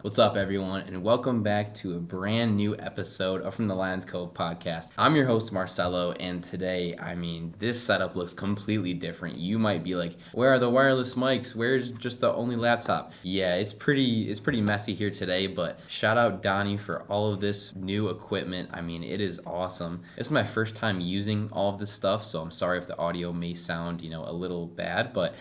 What's up, everyone, and welcome back to a brand new episode of From the Lions Cove podcast. I'm your host, Marcelo, and today, this setup looks completely different. You might be like, where are the wireless mics? Where's just the only laptop? Yeah, it's pretty messy here today, but shout out Donnie for all of this new equipment. It is awesome. This is my first time using all of this stuff, so I'm sorry if the audio may sound, a little bad, but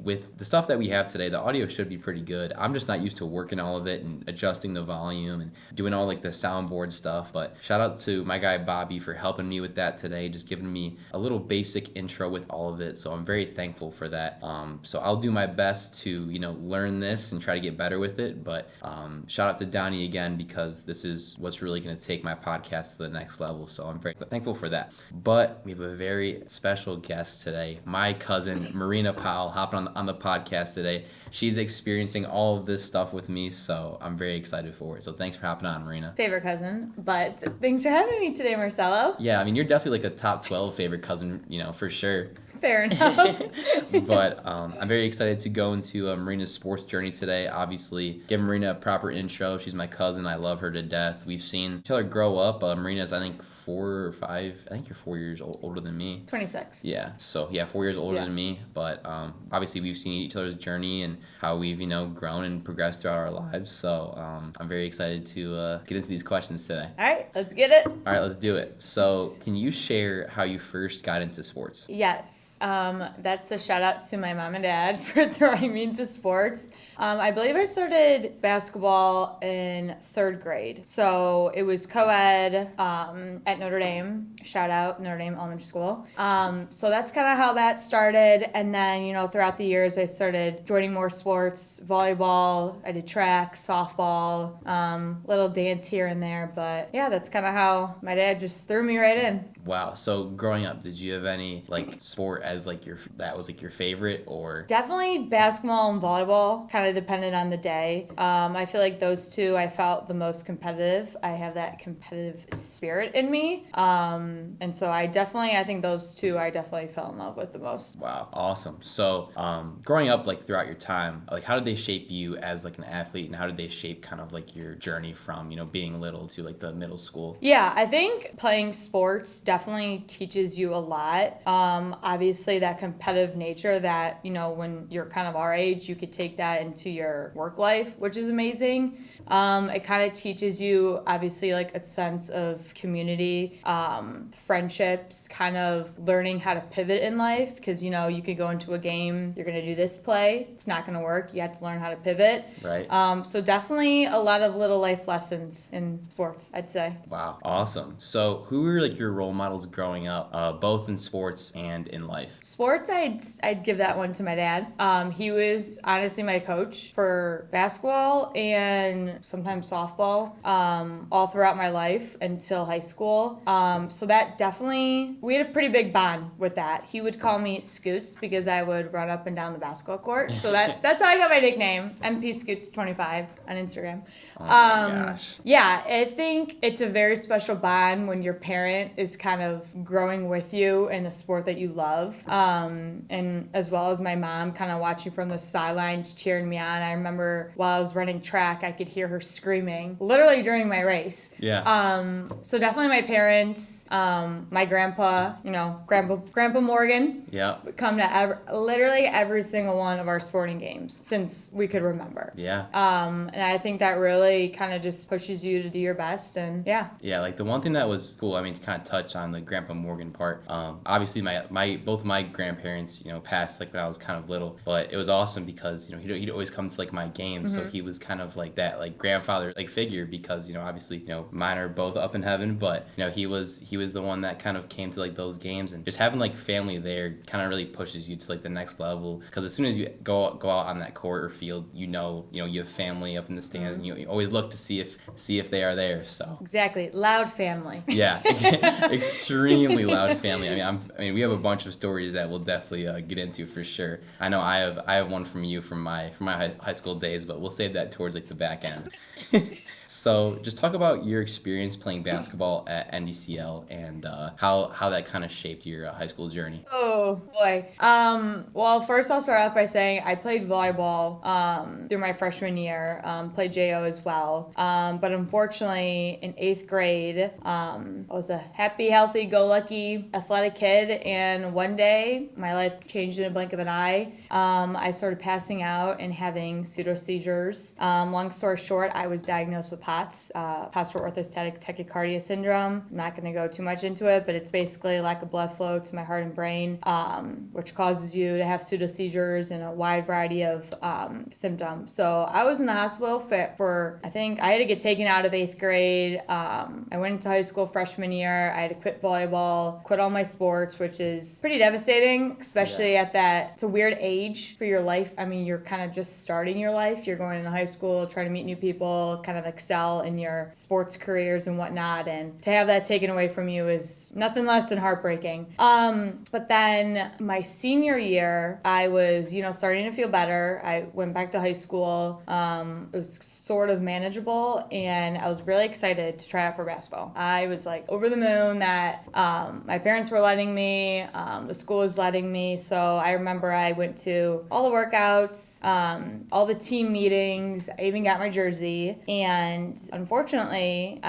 with the stuff that we have today, the audio should be pretty good. I'm just not used to working all of it and adjusting the volume and doing all the soundboard stuff, but shout out to my guy Bobby for helping me with that today, just giving me a little basic intro with all of it, so I'm very thankful for that. So I'll do my best to learn this and try to get better with it, but shout out to Donnie again, because this is what's really going to take my podcast to the next level, so I'm very thankful for that. But we have a very special guest today, my cousin Marina Powell, hopping on the podcast today. She's experiencing all of this stuff with me, so I'm very excited for it. So thanks for hopping on, Marina. Favorite cousin, but thanks for having me today, Marcelo. Yeah, you're definitely a top 12 favorite cousin, for sure. Fair enough. But I'm very excited to go into Marina's sports journey today. Obviously, give Marina a proper intro. She's my cousin. I love her to death. We've seen each other grow up. Marina's, 4 or 5. I think you're 4 years older than me. 26. Yeah, so 4 years older than me. But obviously, we've seen each other's journey and how we've, grown and progressed throughout our lives. So I'm very excited to get into these questions today. All right, let's get it. All right, let's do it. So can you share how you first got into sports? Yes. That's a shout out to my mom and dad for throwing me into sports. I believe I started basketball in 3rd grade. So it was co-ed at Notre Dame. Shout out Notre Dame Elementary School. So that's kind of how that started. And then, throughout the years, I started joining more sports, volleyball. I did track, softball, little dance here and there. But yeah, that's kind of how my dad just threw me right in. Wow. So growing up, did you have any sport as your favorite, or? Definitely basketball and volleyball, kind of depended on the day. I feel like those two I felt the most competitive. I have that competitive spirit in me. And so I think those two I definitely fell in love with the most. Wow. Awesome. So growing up throughout your time, how did they shape you as an athlete, and how did they shape kind of your journey from being little to the middle school? Yeah, I think playing sports definitely teaches you a lot. Obviously that competitive nature that, when you're kind of our age, you could take that into your work life, which is amazing. It kind of teaches you, obviously, a sense of community, friendships, kind of learning how to pivot in life, because, you could go into a game, you're going to do this play, it's not going to work, you have to learn how to pivot. Right. So definitely a lot of little life lessons in sports, I'd say. Wow. Awesome. So who were your role models growing up, both in sports and in life? Sports, I'd give that one to my dad. He was honestly my coach for basketball and sometimes softball, all throughout my life until high school. So that definitely, we had a pretty big bond with that. He would call me Scoots because I would run up and down the basketball court. So that's how I got my nickname, MP Scoots 25 on Instagram. Oh my gosh. Yeah, I think it's a very special bond when your parent is kind of growing with you in a sport that you love. And as well as my mom kind of watching from the sidelines, cheering me on. I remember while I was running track, I could hear her screaming literally during my race. Yeah. So definitely my parents, my grandpa, Grandpa Morgan. Yeah. Would come to literally every single one of our sporting games since we could remember. Yeah. And I think that really kind of just pushes you to do your best, and yeah. Yeah, the one thing that was cool, to kind of touch on the Grandpa Morgan part, obviously both my grandparents, passed when I was kind of little, but it was awesome because, he'd always come to my games, so he was kind of that grandfather figure, because, obviously, mine are both up in heaven, but, he was the one that kind of came to those games, and just having family there kind of really pushes you to the next level, because as soon as you go out on that court or field, you have family up in the stands, and you always look to see if they are there. So exactly, loud family. Yeah, extremely loud family. We have a bunch of stories that we'll definitely get into for sure. I know I have one from you from my high school days, but we'll save that towards the back end. So just talk about your experience playing basketball at NDCL and how that kind of shaped your high school journey. Oh boy. Well, first I'll start off by saying I played volleyball through my freshman year. Played JO as well. But unfortunately, in 8th grade, I was a happy, healthy, go lucky, athletic kid, and one day my life changed in a blink of an eye. I started passing out and having pseudo seizures. Long story short, I was diagnosed with POTS, postural orthostatic tachycardia syndrome. I'm not going to go too much into it, but it's basically lack of blood flow to my heart and brain, which causes you to have pseudo seizures and a wide variety of symptoms. So I was in the hospital for I think I had to get taken out of 8th grade. I went into high school freshman year. I had to quit volleyball, quit all my sports, which is pretty devastating, especially at that. It's a weird age for your life. I mean, you're kind of just starting your life. You're going into high school, trying to meet new people, kind of excel in your sports careers and whatnot. And to have that taken away from you is nothing less than heartbreaking. But then my senior year, I was, starting to feel better. I went back to high school. It was sort of manageable, and I was really excited to try out for basketball. I was like over the moon that my parents were letting me, the school was letting me. So I remember I went to all the workouts, all the team meetings. I even got my jersey. And unfortunately,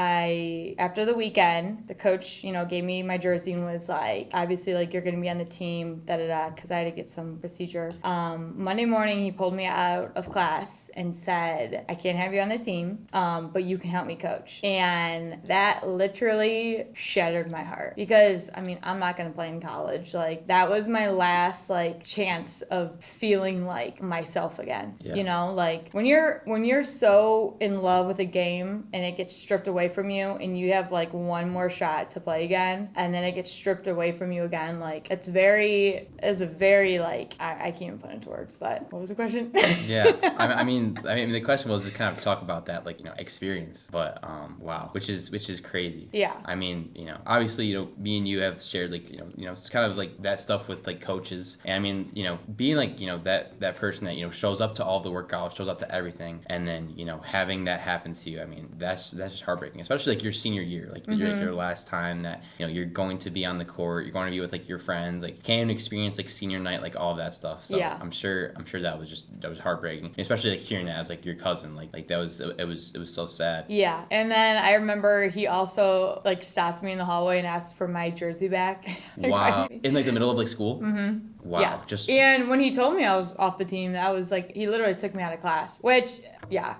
after the weekend, the coach, gave me my jersey and was like, obviously, like, you're going to be on the team, because I had to get some procedure. Monday morning, he pulled me out of class and said, I can't have you on the team, but you can help me coach. And that literally shattered my heart because, I'm not going to play in college. Like, that was my last, chance of feeling like myself again. Yeah. Like, when you're so in love with a game and it gets stripped away from you and you have, one more shot to play again, and then it gets stripped away from you again, it's a very, I can't even put it into words, but what was the question? Yeah, I mean, the question was to kind of talk about that, experience. But wow, which is crazy. Yeah. Obviously, me and you have shared it's kind of that stuff with coaches, and being that person that shows up to all the workouts, shows up to everything, and then having that happen to you. That's just heartbreaking, especially your senior year, your last time that you're going to be on the court, you're going to be with your friends, can't even experience senior night, all of that stuff. So yeah. I'm sure that was heartbreaking, especially hearing that as your cousin, that was it was so sad. Yeah, and then I remember he also stopped me in the hallway and asked for my jersey back. Wow, in the middle of school. Mm-hmm. Wow, yeah. And when he told me I was off the team, that was he literally took me out of class, which. Yeah,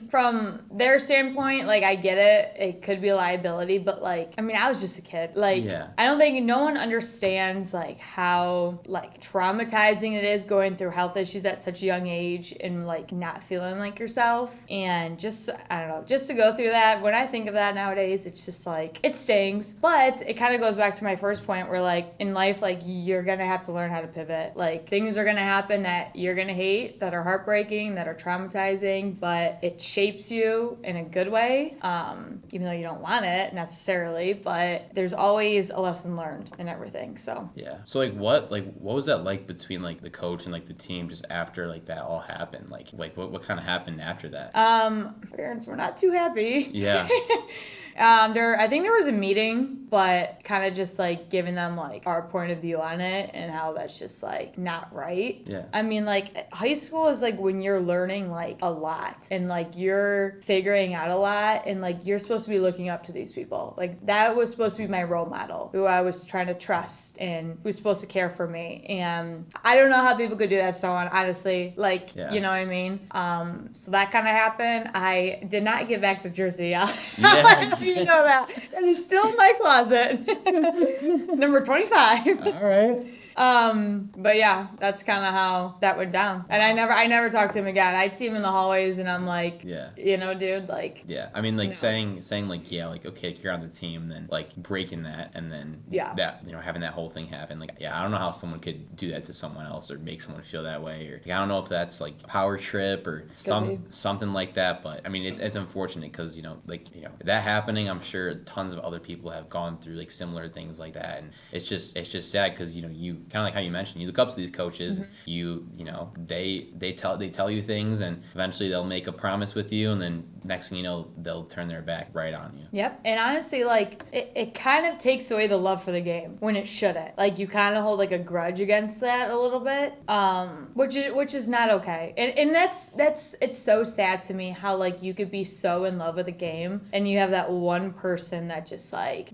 from their standpoint, I get it. It could be a liability, but I was just a kid. Yeah. I don't think no one understands how traumatizing it is going through health issues at such a young age and not feeling like yourself. And just I don't know, just to go through that. When I think of that nowadays, it's just it stings. But it kind of goes back to my first point where in life, you're gonna have to learn how to pivot. Things are gonna happen that you're gonna hate, that are heartbreaking, that are traumatizing. But it shapes you in a good way, even though you don't want it necessarily, but there's always a lesson learned in everything. So yeah. So what was that between the coach and the team just after that all happened? What kind of happened after that? Parents were not too happy. Yeah. I think there was a meeting, but kind of just giving them our point of view on it and how that's just not right. Yeah. High school is when you're learning a lot and you're figuring out a lot and you're supposed to be looking up to these people. That was supposed to be my role model, who I was trying to trust and who's supposed to care for me. And I don't know how people could do that to someone, honestly. Yeah. You know what I mean? So that kind of happened. I did not give back the jersey. Yeah. You know that. That is still in my closet. Number 25. All right. But yeah, that's kind of how that went down. And I never talked to him again. I'd see him in the hallways and I'm yeah. Dude, yeah. no. saying yeah, okay, you're on the team, then breaking that and then that, having that whole thing happen. I don't know how someone could do that to someone else or make someone feel that way, or I don't know if that's a power trip or something like that, but it's unfortunate because that happening, I'm sure tons of other people have gone through similar things like that, and it's just sad because you kind of like how you mentioned, you look up to these coaches. You know, they tell you things, and eventually they'll make a promise with you, and then next thing you know, they'll turn their back right on you. Yep. And honestly, like, it kind of takes away the love for the game when it shouldn't. Like, you kind of hold like a grudge against that a little bit, which is not okay. And it's so sad to me how like you could be so in love with a game and you have that one person that just like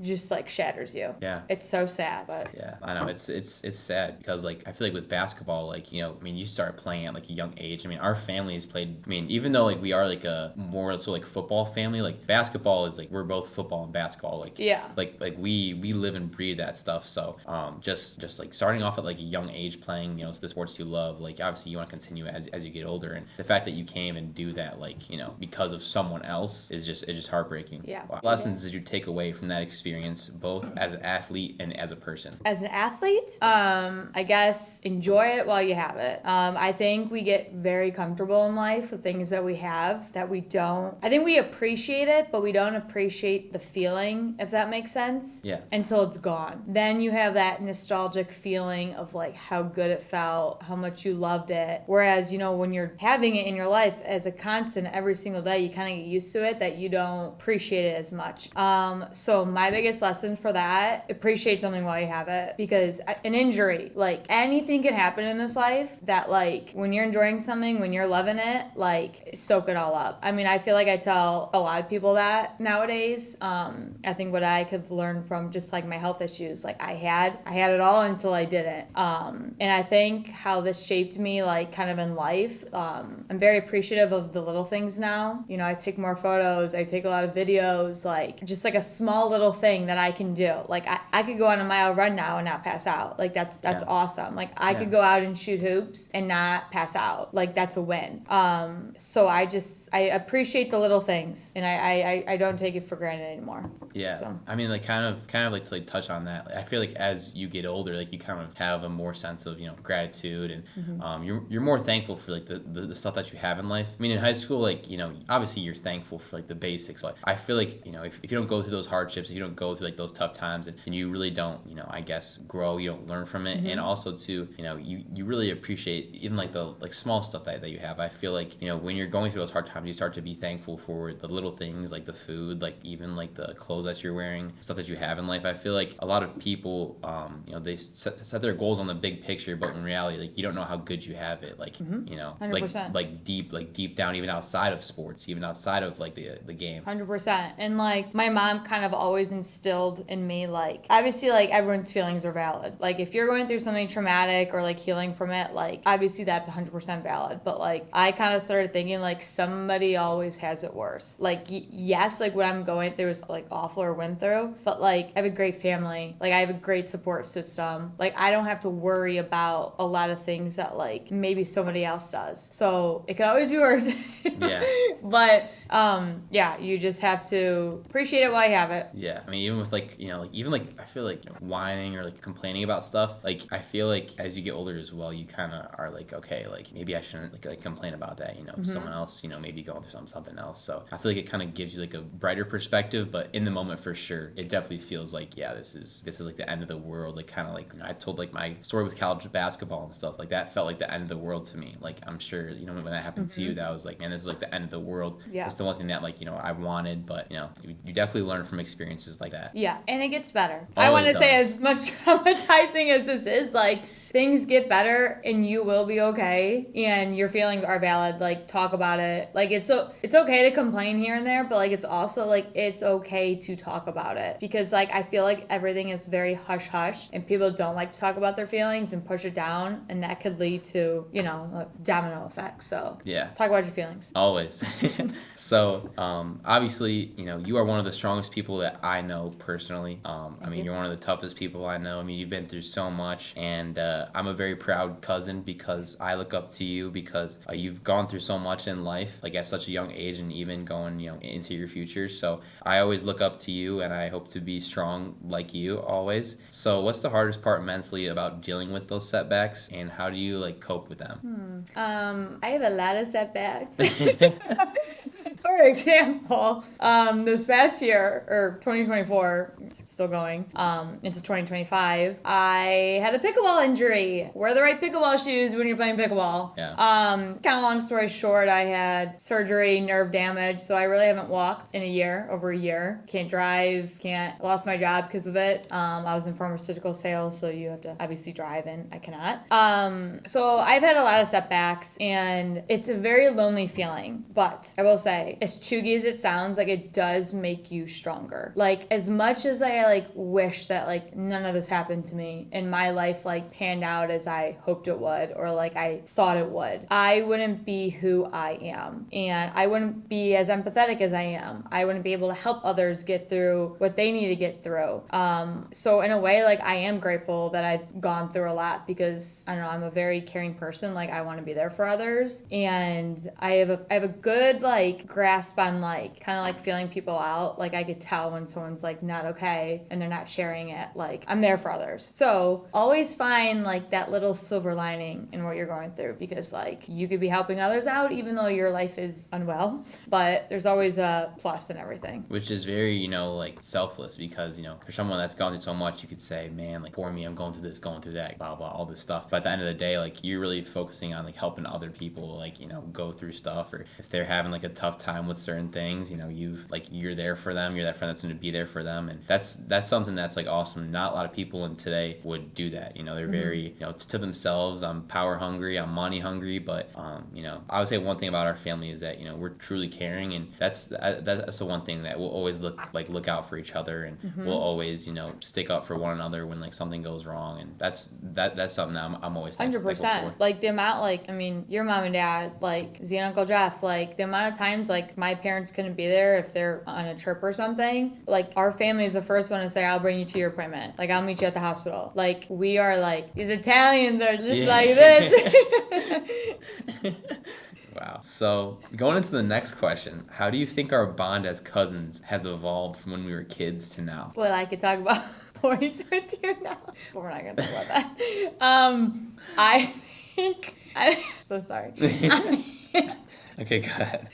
shatters you. Yeah. It's so sad, but yeah, I know it's sad because like I feel like with basketball, like, you know, I mean, you start playing at like a young age. I mean, our family has played. I mean, even though like we are like a more so like football family, like basketball is like we're both football and basketball. Like yeah, like we live and breathe that stuff. So just like starting off at like a young age playing, you know, the sports you love. Like obviously you want to continue as you get older, and the fact that you can't even do that, like, you know, because of someone else is just heartbreaking. Yeah. What lessons did you take away from that experience, both as an athlete and as a person? As an athlete, I guess enjoy it while you have it. I think we get very comfortable in life with things that we have that we don't. I think we appreciate it, but we don't appreciate the feeling, if that makes sense. Yeah. Until it's gone. Then you have that nostalgic feeling of like how good it felt, how much you loved it. Whereas, you know, when you're having it in your life as a constant every single day, you kind of get used to it that you don't appreciate it as much. So my biggest lesson for that, appreciate something while you have it, because an injury, like anything can happen in this life that like when you're enjoying something, when you're loving it, like soak it all up. I mean, I feel like I tell a lot of people that nowadays. I think what I could learn from just like my health issues, like I had it all until I didn't. And I think how this shaped me like kind of in life. I'm very appreciative of the little things now. You know, I take more photos, I take a lot of videos, like just like a small little thing that I can do. Like I could go on a mile run now and not pass out. Like that's awesome. Like I could go out and shoot hoops and not pass out. Like that's a win. So I appreciate the little things, and I don't take it for granted anymore. Yeah. So. I mean, like kind of like to like touch on that. Like, I feel like as you get older, like you kind of have a more sense of, you know, gratitude, and you're more thankful for like the stuff that you have in life. I mean, in high school, like, you know, obviously you're thankful for like the basics. Like I feel like, you know, if you don't go through those hardships, if you don't go through like those tough times, and you really don't, you know, I guess grow, you don't learn from it, and also too, you know, you really appreciate even like the like small stuff that you have. I feel like, you know, when you're going through those hard times, you start to be thankful for the little things, like the food, like even like the clothes that you're wearing, stuff that you have in life. I feel like a lot of people, you know, they set their goals on the big picture, but in reality, like you don't know how good you have it. Like, you know, 100%. like deep down, even outside of sports, even outside of like the game. 100%. And like my mom kind of always instilled in me, like obviously like everyone's feelings are valid. Like if you're going through something traumatic or like healing from it, like obviously that's 100% valid. But like I kind of started thinking like somebody always has it worse. Like yes, like what I'm going through is like awful or went through, but like I have a great family. Like I have a great support system. Like I don't have to worry about a lot of things that like maybe somebody else does. So it could always be worse. Yeah. But yeah, you just have to appreciate it while you have it. Yeah, I mean, even with like, you know, like even like I feel like, you know, whining or like complaining about stuff, like I feel like as you get older as well, you kind of are like, okay, like maybe I shouldn't like complain about that, you know, someone else, you know, maybe going through something else. So I feel like it kind of gives you like a brighter perspective, but in the moment for sure, it definitely feels like, yeah, this is like the end of the world. Like kind of like, you know, I told like my story with college basketball and stuff, like that felt like the end of the world to me. Like I'm sure, you know, when that happened to you, that was like, man, this is like the end of the world. Yeah. It's the one thing that like, you know, I wanted, but you know, you definitely learn from experiences like that. Yeah, and it gets better. Always I want to say, does. as much traumatizing as this is, like, things get better and you will be okay, and your feelings are valid. Like, talk about it. Like, it's okay to complain here and there, but like it's also like it's okay to talk about it, because like I feel like everything is very hush hush and people don't like to talk about their feelings and push it down, and that could lead to, you know, a domino effect. So Yeah. talk about your feelings. Always. So, obviously, you know, you are one of the strongest people that I know personally. I mean, you're one of the toughest people I know. I mean, you've been through so much, and I'm a very proud cousin because I look up to you because you've gone through so much in life, like at such a young age, and even going, you know, into your future. So I always look up to you, and I hope to be strong like you always. So what's the hardest part mentally about dealing with those setbacks, and how do you like cope with them? I have a lot of setbacks. For example, this past year, or 2024, still going, into 2025, I had a pickleball injury. Wear the right pickleball shoes when you're playing pickleball. Yeah. Kind of long story short, I had surgery, nerve damage, so I really haven't walked in over a year. Can't drive, lost my job because of it. I was in pharmaceutical sales, so you have to obviously drive, and I cannot. So I've had a lot of setbacks, and it's a very lonely feeling. But I will say, as chuggy as it sounds, like it does make you stronger. Like as much as I like wish that like none of this happened to me and my life like panned out as I hoped it would, or like I thought it would, I wouldn't be who I am, and I wouldn't be as empathetic as I am. I wouldn't be able to help others get through what they need to get through. So in a way, like I am grateful that I've gone through a lot, because I don't know, I'm a very caring person. Like I want to be there for others, and I have a good like grasp on like kind of like feeling people out. Like I could tell when someone's like not okay and they're not sharing it. Like I'm there for others. So always find like that little silver lining in what you're going through, because like you could be helping others out even though your life is unwell, but there's always a plus in everything. Which is very, like selfless, because, for someone that's gone through so much, you could say, man, like poor me, I'm going through this, going through that, blah, blah, all this stuff. But at the end of the day, like you're really focusing on like helping other people, like, go through stuff, or if they're having like a tough time with certain things, you're there for them. You're that friend that's going to be there for them. And that's something that's like awesome. Not a lot of people in today would do that. They're very, to themselves, I'm power hungry, I'm money hungry. But, I would say one thing about our family is that, we're truly caring. And that's the one thing that we'll always look out for each other. And we'll always, stick up for one another when like something goes wrong. And that's something that I'm always thankful 100%. for. Like the amount, like, I mean, your mom and dad, like Z and Uncle Jeff, like the amount of times like my parents couldn't be there if they're on a trip or something. Like our family is the first one to say, I'll bring you to your appointment. Like I'll meet you at the hospital. Like we are like, these Italians are just like this. Wow. So going into the next question, how do you think our bond as cousins has evolved from when we were kids to now? Well, I could talk about boys with you now, but we're not going to talk about that. I think, so sorry. Okay, go ahead.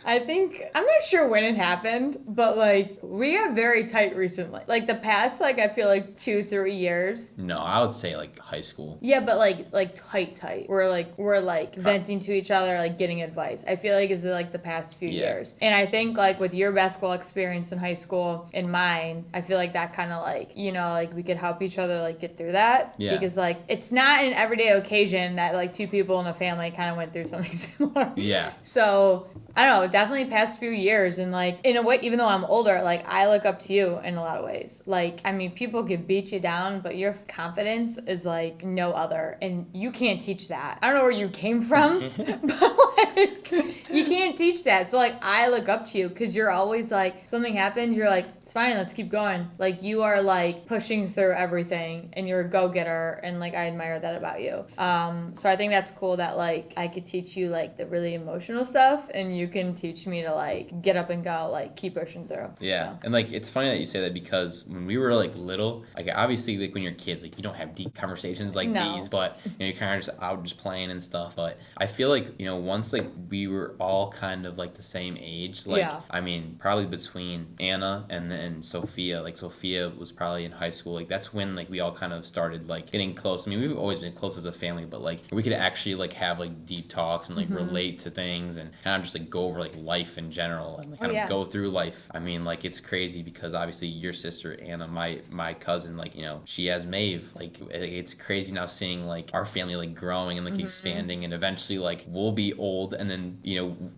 I think, I'm not sure when it happened, but like we got very tight recently. Like the past, like I feel like 2-3 years. No, I would say like high school. Yeah, but like tight. We're venting to each other, like getting advice. I feel like it's like the past few years. And I think like with your basketball experience in high school and mine, I feel like that kind of like, like we could help each other like get through that. Yeah. Because like it's not an everyday occasion that like two people in a family kind of went through something similar. Yeah. So I don't know, definitely past few years, and like in a way, even though I'm older, like I look up to you in a lot of ways. Like, I mean, people could beat you down, but your confidence is like no other, and you can't teach that. I don't know where you came from, but like you can't teach that. So like I look up to you because you're always like, something happens, you're like, it's fine, let's keep going. Like you are like pushing through everything, and you're a go-getter, and like I admire that about you. So I think that's cool that like I could teach you like the really emotional stuff, and you can teach me to like get up and go, like keep pushing through. Yeah. So. And like it's funny that you say that, because when we were like little, like obviously like when you're kids, like you don't have deep conversations like these, but you're kind of just out just playing and stuff. But I feel like once like we were all kind of like the same age, like I mean probably between Anna and then Sophia, like Sophia was probably in high school, like that's when like we all kind of started like getting close. I mean we've always been close as a family, but like we could actually like have like deep talks and like relate to things and kind of just like go over like life in general and like kind of go through life. I mean like it's crazy because obviously your sister Anna, my cousin, like she has Maeve. Like it's crazy now seeing like our family like growing and like expanding, and eventually like we'll be old, and then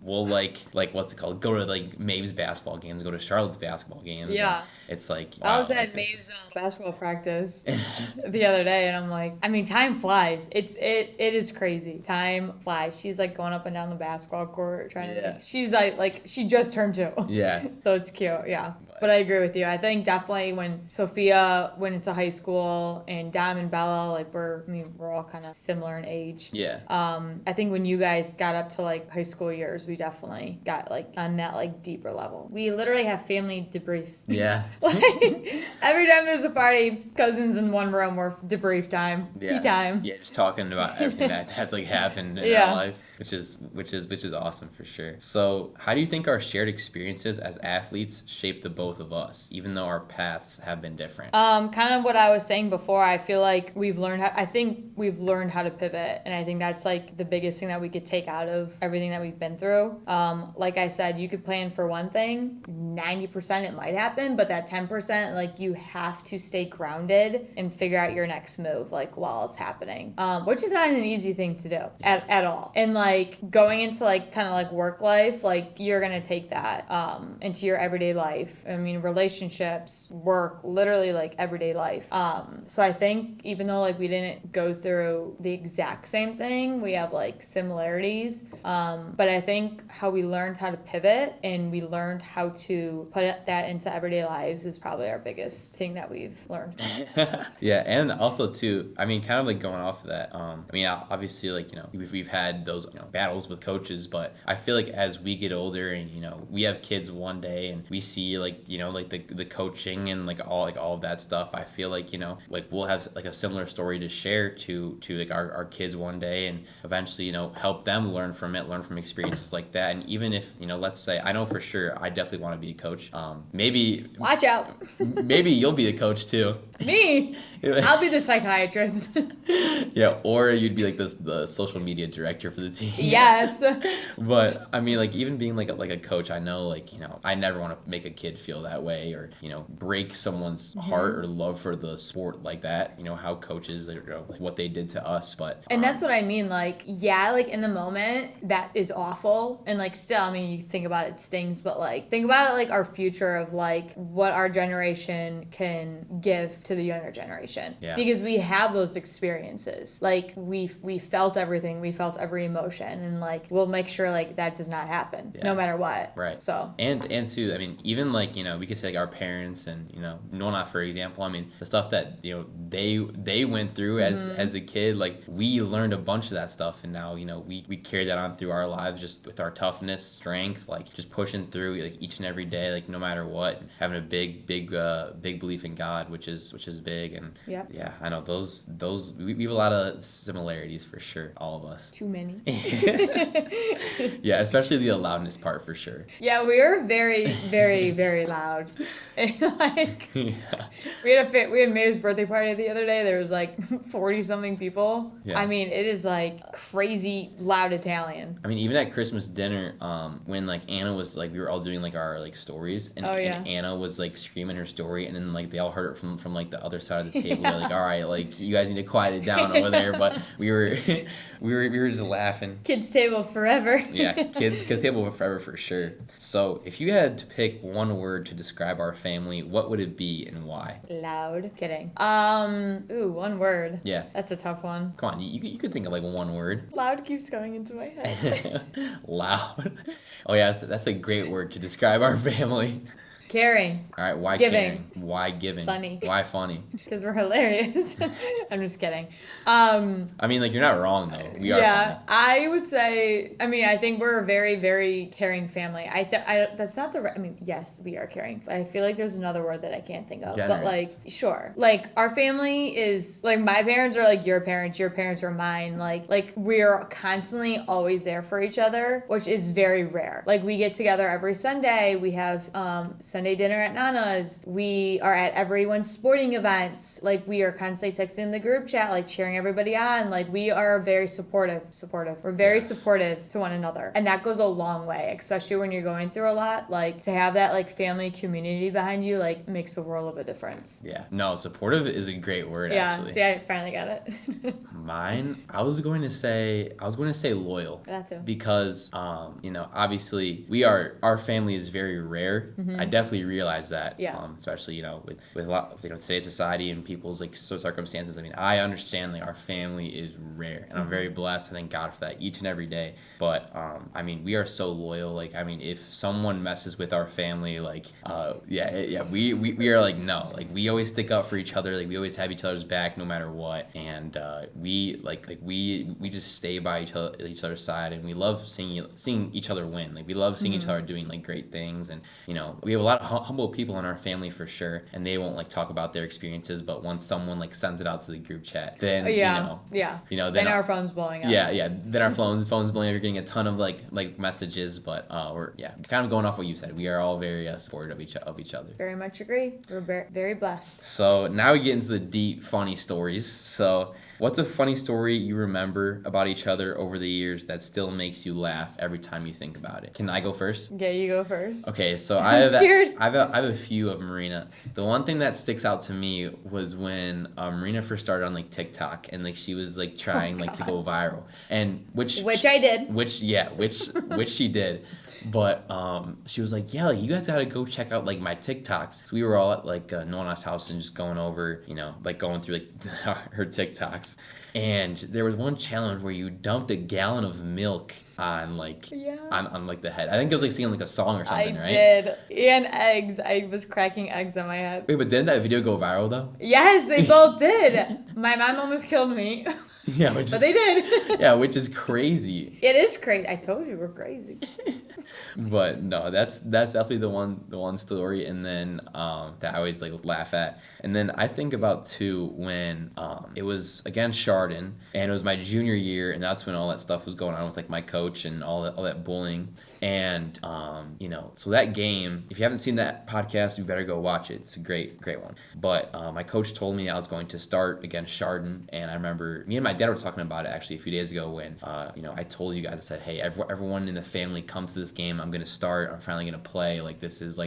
we'll like what's it called, go to like Maeve's basketball games, go to Charlotte's basketball games. Yeah. It's like wow, I was at Maeve's basketball practice the other day, and I'm like, I mean, time flies. It is crazy. Time flies. She's like going up and down the basketball court trying to. She's like she just turned 2. Yeah. So it's cute. Yeah. But I agree with you. I think definitely when Sophia went into high school, and Dom and Bella, like we're all kind of similar in age. Yeah. I think when you guys got up to like high school years, we definitely got like on that like deeper level. We literally have family debriefs. Yeah. Like every time there's a party, cousins in one room, or debrief time, tea time. Yeah, just talking about everything that's like happened in our life, which is awesome for sure. So, how do you think our shared experiences as athletes shape the both both of us, even though our paths have been different? Kind of what I was saying before. I feel like I think we've learned how to pivot, and I think that's like the biggest thing that we could take out of everything that we've been through. Like I said, you could plan for one thing, 90% it might happen, but that 10%, like you have to stay grounded and figure out your next move, like while it's happening, which is not an easy thing to do at all. And like going into like kind of like work life, like you're gonna take that into your everyday life. I mean, relationships, work, literally like everyday life. So I think even though like we didn't go through the exact same thing, we have like similarities. But I think how we learned how to pivot and we learned how to put that into everyday lives is probably our biggest thing that we've learned. Yeah, and also too, I mean, kind of like going off of that. I mean, obviously, like we've had those battles with coaches, but I feel like as we get older and we have kids one day and we see like like the coaching and like all of that stuff, I feel like like we'll have like a similar story to share to like our kids one day, and eventually help them learn from experiences like that. And even if let's say, I know for sure I definitely want to be a coach. Maybe Watch out. maybe you'll be a coach too. Me? I'll be the psychiatrist. Yeah, or you'd be like the social media director for the team. Yes. But I mean, like even being like a coach, I know like I never want to make a kid feel that way, or break someone's heart or love for the sport like that. How coaches like what they did to us, but and that's what I mean. Like, yeah, like in the moment that is awful, and like still, I mean, you think about it, stings, but like think about it like our future of like what our generation can give to the younger generation. Yeah. Because we have those experiences. Like we felt everything, we felt every emotion, and like we'll make sure like that does not happen, no matter what. Right. So and Sue, I mean, even like we could say like our parents and Nona, for example. I mean, the stuff that they went through as a kid, like we learned a bunch of that stuff, and now we carry that on through our lives, just with our toughness, strength, like just pushing through like each and every day, like no matter what, having a big belief in God, which is big. And yeah, I know those we have a lot of similarities for sure, all of us. too many. Yeah, especially the loudness part for sure. Yeah, we were very, very, very loud. And like Yeah. we had May's birthday party the other day. There was like 40 something people. Yeah. I mean, it is like crazy loud Italian. I mean, even at Christmas dinner, when like Anna was like, we were all doing like our like stories, and, and Anna was like screaming her story, and then like they all heard it from like the other side of the table. They're like, all right, like you guys need to quiet it down over there. But we were just laughing. Kids table forever. Yeah, kids table forever for sure. So if you had to pick one word to describe our family, what would it be and why? Loud. Kidding. One word. Yeah. That's a tough one. Come on, you could think of like one word. Loud keeps coming into my head. Loud. Oh yeah, that's a great word to describe our family. Caring. All right, why Giving. caring? Why giving? Funny. Why funny? Because we're hilarious. I'm just kidding. I mean, like, you're not wrong, though. We are funny. I would say, I mean, I think we're a very, very caring family. That's not the right, I mean, yes, we are caring, but I feel like there's another word that I can't think of. Generous. But, like, sure. Like, our family is, like, my parents are, like, your parents are mine. Like, we're constantly always there for each other, which is very rare. Like, we get together every Sunday. We have, Sunday dinner at Nana's. We are at everyone's sporting events. Like, we are constantly texting in the group chat, like cheering everybody on. Like, we are very supportive. We're very supportive to one another. And that goes a long way, especially when you're going through a lot. Like, to have that, like, family community behind you, like, makes a world of a difference. Yeah. No, supportive is a great word, actually. See, I finally got it. Mine, I was going to say loyal. That too. Because, obviously our family is very rare. I definitely realize that. Yeah. Especially, with a lot of, today's society and people's, like, circumstances. I mean, I understand, like, our family is rare. And I'm very blessed. I thank God for that each and every day. But, I mean, we are so loyal. Like, I mean, if someone messes with our family, like, we are, like, no. Like, we always stick up for each other. Like, we always have each other's back no matter what. And, we just stay by each other's side, and we love seeing each other win. Like, we love seeing each other doing, like, great things. And we have a lot humble people in our family for sure, and they won't like talk about their experiences. But once someone like sends it out to the group chat, then then our phone's blowing up. Then our phones blowing up. You're getting a ton of like messages, but we're kind of going off what you said. We are all very supportive of each other. Very much agree. We're very blessed. So now we get into the deep, funny stories. So what's a funny story you remember about each other over the years that still makes you laugh every time you think about it? Can I go first? Yeah, you go first. Okay, so I have a few of Marina. The one thing that sticks out to me was when Marina first started on like TikTok, and like she was like trying to go viral, and which I did. Which she did. But she was like, yeah, you guys gotta go check out like my TikToks. So we were all at like Nona's house and just going over, like going through like her TikToks. And there was one challenge where you dumped a gallon of milk on like on like the head. I think it was like singing like a song or something, right? I did. And eggs. I was cracking eggs on my head. Wait, but didn't that video go viral though? Yes, they both did. My mom almost killed me. Yeah, but they did. Yeah, which is crazy. It is crazy. I told you we're crazy. But no, that's definitely the one story, and then that I always like laugh at. And then I think about too when it was against Chardon, and it was my junior year, and that's when all that stuff was going on with like my coach and all that bullying. And so that game, if you haven't seen that podcast, you better go watch it. It's a great one. But my coach told me I was going to start against Chardon, and I remember me and my dad were talking about it actually a few days ago when I told you guys, I said, hey, everyone in the family come to this game. I'm gonna start. I'm finally gonna play. Like this is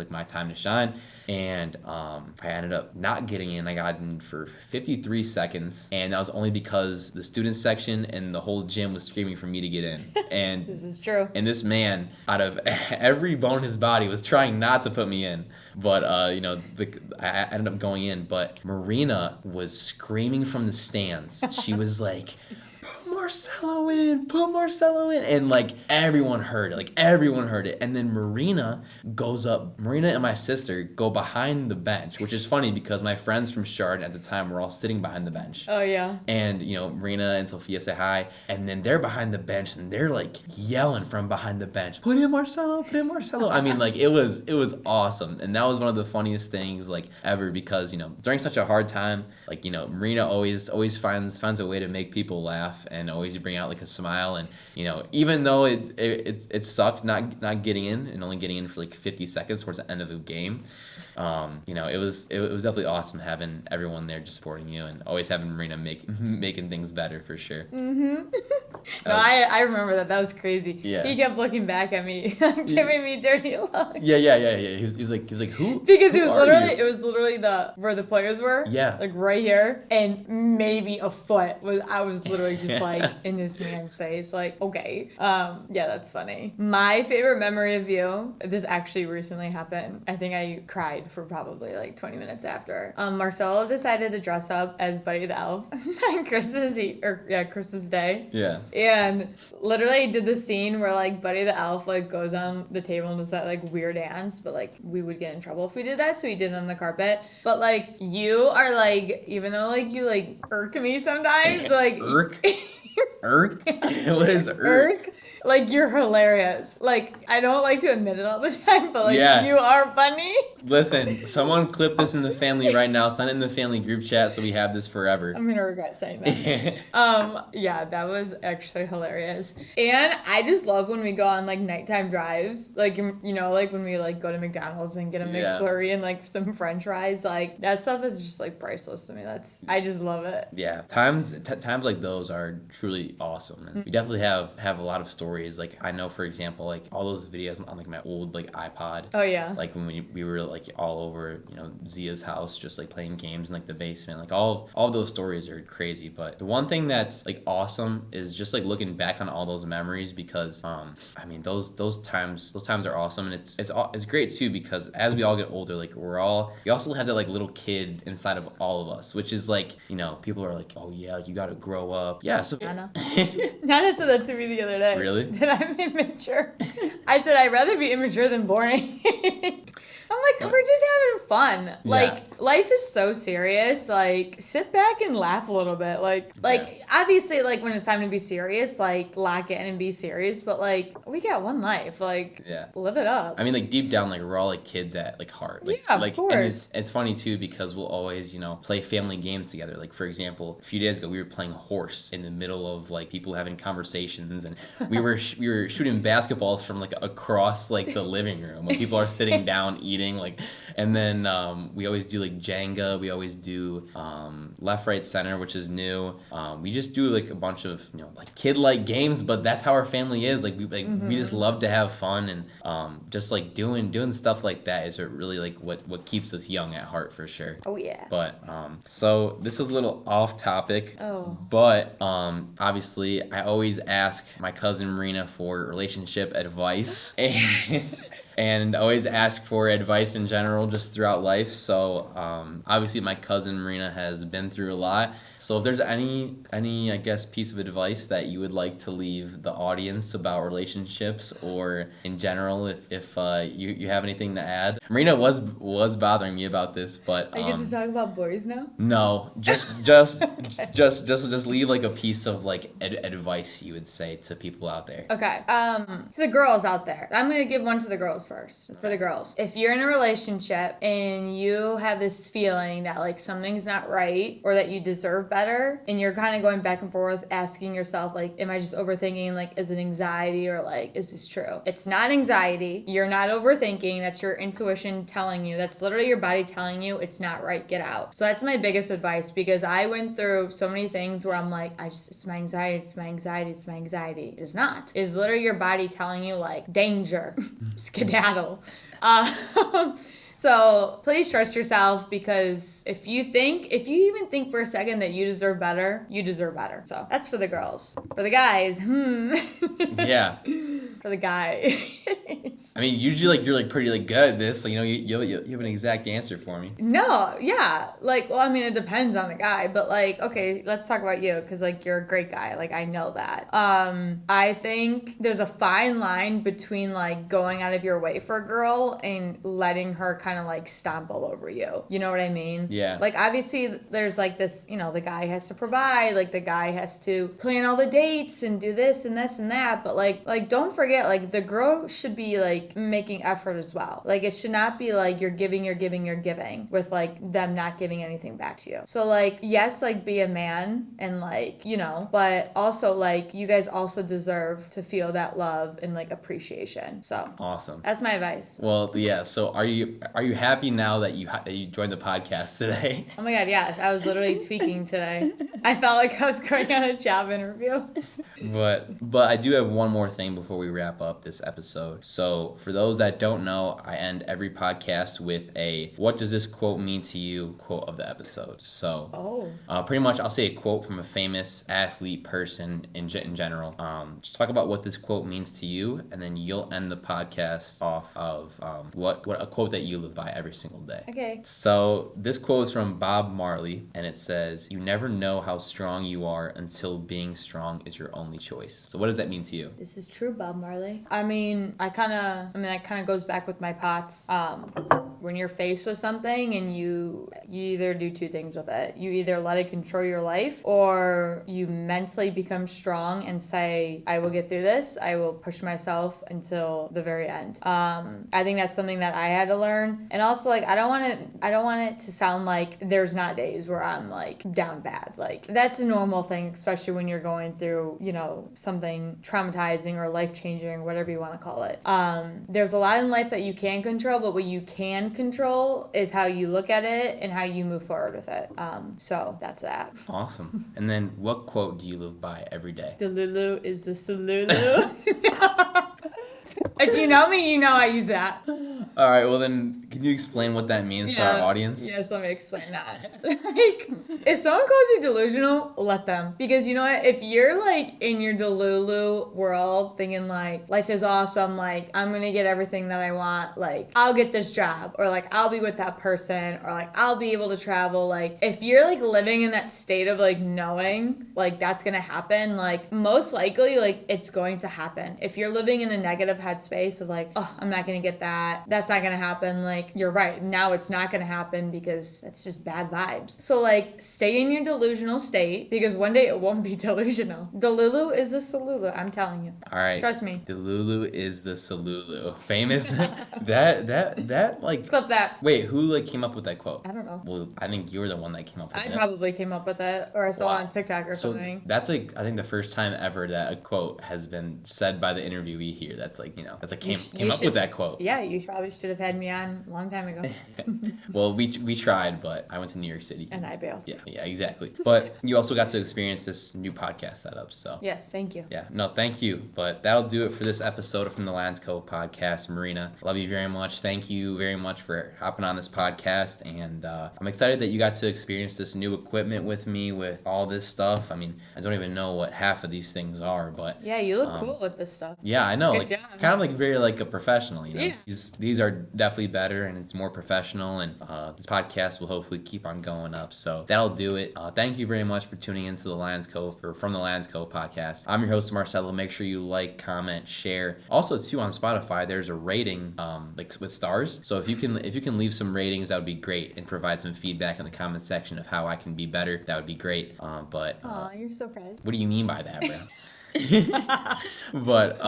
my time to shine. And I ended up not getting in. I got in for 53 seconds, and that was only because the student section and the whole gym was screaming for me to get in. And this is true. And this man, out of every bone in his body, was trying not to put me in. But I ended up going in. But Marina was screaming from the stands. She was like, put Marcelo in, and like everyone heard it. And then Marina and my sister go behind the bench, which is funny because my friends from Chardon at the time were all sitting behind the bench. Oh yeah. And Marina and Sophia say hi, and then they're behind the bench and they're like yelling from behind the bench, put in Marcelo. I mean, like it was awesome, and that was one of the funniest things like ever, because during such a hard time, like Marina always finds a way to make people laugh and always bring out like a smile. And even though it sucked not getting in and only getting in for like 50 seconds towards the end of the game, it was definitely awesome having everyone there just supporting you, and always having Marina making things better for sure. Mm-hmm. I remember that was crazy. Yeah. He kept looking back at me, giving me dirty looks. Yeah. He was like who? Because it was literally where the players were. Yeah. Like right here, and maybe a foot I was literally just like in this man's face, like, okay. Yeah, that's funny. My favorite memory of you, this actually recently happened. I think I cried for probably like 20 minutes after. Marcelo decided to dress up as Buddy the Elf on Christmas Day. Yeah. And literally did the scene where like Buddy the Elf like goes on the table and does that like weird dance, but like we would get in trouble if we did that, so we did it on the carpet. But like you are like, even though like you like irk me sometimes, like irk? What is irk? Like, you're hilarious. Like, I don't like to admit it all the time, but like, you are funny. Listen, someone clip this in the family right now. Send it in the family group chat so we have this forever. I'm gonna regret saying that. Yeah, that was actually hilarious. And I just love when we go on like nighttime drives. Like, like when we like go to McDonald's and get a McFlurry and like some French fries. Like, that stuff is just like priceless to me. I just love it. Yeah, times like those are truly awesome. And we definitely have a lot of stories. Like, I know, for example, like all those videos on like my old like iPod. Oh yeah. Like when we were like all over Zia's house, just like playing games in like the basement. Like all those stories are crazy. But the one thing that's like awesome is just like looking back on all those memories, because I mean those times are awesome. And it's great too, because as we all get older, like we also have that like little kid inside of all of us, which is like, people are like, oh yeah, you gotta grow up. Yeah, so Nana said that to me the other day. Really? That I'm immature. I said I'd rather be immature than boring. I'm like, we're just having fun. Like, life is so serious. Like, sit back and laugh a little bit. Like, obviously, like, when it's time to be serious, like, lock in and be serious. But, like, we got one life. Like, live it up. I mean, like, deep down, like, we're all, like, kids at, like, heart. Like, yeah, of course. And it's funny, too, because we'll always, play family games together. Like, for example, a few days ago, we were playing horse in the middle of, like, people having conversations. And we were shooting basketballs from, like, across, like, the living room when people are sitting down eating. Like, and then we always do, like, Jenga. We always do left, right, center, which is new. We just do, like, a bunch of, like, kid-like games, but that's how our family is. Like, we just love to have fun, and just, like, doing stuff like that is really, like, what keeps us young at heart, for sure. Oh, yeah. But, so this is a little off topic. Oh. But, obviously, I always ask my cousin Marina for relationship advice. And always ask for advice in general just throughout life. So obviously my cousin Marina has been through a lot. So if there's any I guess piece of advice that you would like to leave the audience about relationships or in general, if you have anything to add. Marina was bothering me about this, but I get to talk about boys now? No, just leave like a piece of like advice you would say to people out there. Okay. To the girls out there. I'm going to give one to the girls first. For the girls. If you're in a relationship and you have this feeling that like something's not right or that you deserve better and you're kind of going back and forth asking yourself like, am I just overthinking? Like, is it anxiety or like, is this true? It's not anxiety. You're not overthinking. That's your intuition telling you. That's literally your body telling you it's not right. Get out. So that's my biggest advice because I went through so many things where I'm like, it's my anxiety. It's my anxiety. It's my anxiety. It is not. It is literally your body telling you like danger, skedaddle. So please trust yourself because if you even think for a second that you deserve better, you deserve better. So that's for the girls. For the guys, Yeah. For the guys. I mean, usually like you're like pretty like good at this. So, you have an exact answer for me. No, yeah. Like, well, I mean, it depends on the guy, but like, okay, let's talk about you because like you're a great guy. Like, I know that. I think there's a fine line between like going out of your way for a girl and letting her kind of like stomp all over you. You know what I mean? Yeah. Like, obviously, there's like this, the guy has to provide, like the guy has to plan all the dates and do this and this and that. But like don't forget, like the girl should be like making effort as well. Like it should not be like you're giving with like them not giving anything back to you. So like, yes, like be a man and like, but also like you guys also deserve to feel that love and like appreciation. So awesome. That's my advice. Well, yeah. So are you happy now that you joined the podcast today? Oh my God, yes. I was literally tweaking today. I felt like I was going on a job interview. But I do have one more thing before we wrap up this episode. So for those that don't know, I end every podcast with a "What does this quote mean to you?" quote of the episode. So pretty much I'll say a quote from a famous athlete person in general. Just talk about what this quote means to you, and then you'll end the podcast off of what a quote that you live by every single day. Okay. So this quote is from Bob Marley, and it says, "You never know how strong you are until being strong is your only choice." So what does that mean to you? This is true, Bob Marley. That kind of goes back with my POTS. When you're faced with something and you either do two things with it. You either let it control your life or you mentally become strong and say, I will get through this. I will push myself until the very end. I think that's something that I had to learn. And also like, I don't want it to sound like there's not days where I'm like down bad. Like that's a normal thing, especially when you're going through, something traumatizing or life-changing or whatever you want to call it. There's a lot in life that you can control, but what you can control is how you look at it and how you move forward with it. So that's that. Awesome. And then what quote do you live by every day? The Lulu is the Salulu. If you know me, you know I use that. All right, well then, can you explain what that means to our audience? Yes, let me explain that. Like, if someone calls you delusional, let them. Because you know what? If you're like in your Delulu world thinking like, life is awesome, like, I'm gonna get everything that I want, like, I'll get this job, or like, I'll be with that person, or like, I'll be able to travel, like, if you're like living in that state of like knowing, like, that's gonna happen, like, most likely, like, it's going to happen. If you're living in a negative headspace of like, oh, I'm not gonna get that, that's not gonna happen. Like, you're right. Now it's not gonna happen because it's just bad vibes. So, like, stay in your delusional state because one day it won't be delusional. Delulu is a Salulu, I'm telling you. All right. Trust me. Delulu is the Salulu. Famous. that like. Clip that. Wait, who like came up with that quote? I don't know. Well, I think you were the one that came up with I it. probably came up with it, or I saw it on TikTok or So something. that's like, I think the first time ever that a quote has been said by the interviewee here. That's like, that's like came up with that quote. Yeah, you probably should have had me on a long time ago. Well, we tried, but I went to New York City. And I bailed. Yeah, exactly. But you also got to experience this new podcast setup, so. Yes, thank you. Yeah, no, thank you. But that'll do it for this episode of From the Lions Cove podcast. Marina, love you very much. Thank you very much for hopping on this podcast. And I'm excited that you got to experience this new equipment with me with all this stuff. I mean, I don't even know what half of these things are, but Yeah, you look cool with this stuff. yeah, I know. Good like job. kind of like very like a professional, Yeah. These are definitely better and it's more professional, and this podcast will hopefully keep on going up. So that'll do it. Thank you very much for tuning into the Lions Cove or From the Lions Cove podcast. I'm your host Marcelo. Make sure you like, comment, share. Also too, on Spotify there's a rating like with stars. So if you can leave some ratings, that would be great, and provide some feedback in the comment section of how I can be better. That would be great. Aw, you're so proud. What do you mean by that, bro? But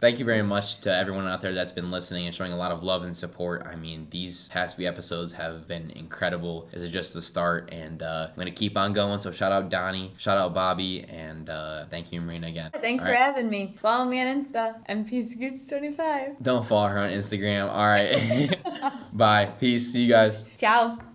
thank you very much to everyone out there that's been listening and showing a lot of love and support. I mean, these past few episodes have been incredible. This is just the start, and I'm gonna keep on going. So shout out Donnie, shout out Bobby, and thank you, Marina, again. Thanks for having me. Follow me on Insta, MPScoots25. Don't follow her on Instagram. All right. Bye. Peace. See you guys. Ciao.